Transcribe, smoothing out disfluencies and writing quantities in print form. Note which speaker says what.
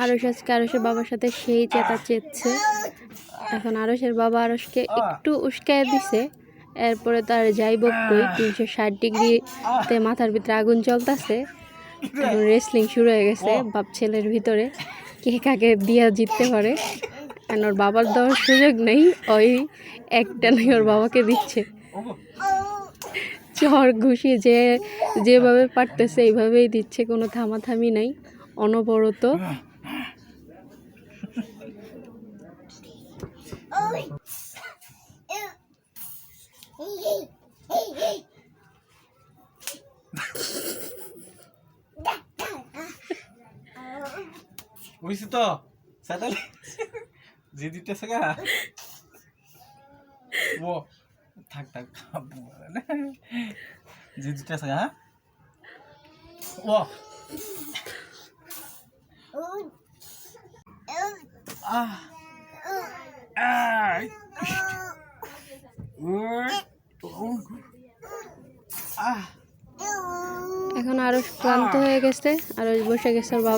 Speaker 1: আরসের বাবার সাথে সেই চেঁচাচ্ছে। এখন আরসের বাবা আরসকে একটু উস্কায় দিছে, এরপরে তার যাই বকই 360 ডিগ্রিতে মাথার ভিতরে আগুন জ্বলতেছে। এখন রেসলিং শুরু হয়ে গেছে বাপ ছেলের ভিতরে, কে কাকে দিয়া জিততে পারে। আর ওর বাবার দেওয়ার সুযোগ নেই, ওই একটা নেই ওর বাবাকে দিচ্ছে চর ঘুষি, যেভাবে পারতেছে এইভাবেই দিচ্ছে, কোনো থামাথামি নাই, অনবরত।
Speaker 2: বুঝছি তো সাতালি যে দিতেছে গা ও থাক থাক যে দিতেছে গা ও
Speaker 1: এখন আরস ক্লান্ত হয়ে গেছে, আরস বসে গেছে ওর বাবা।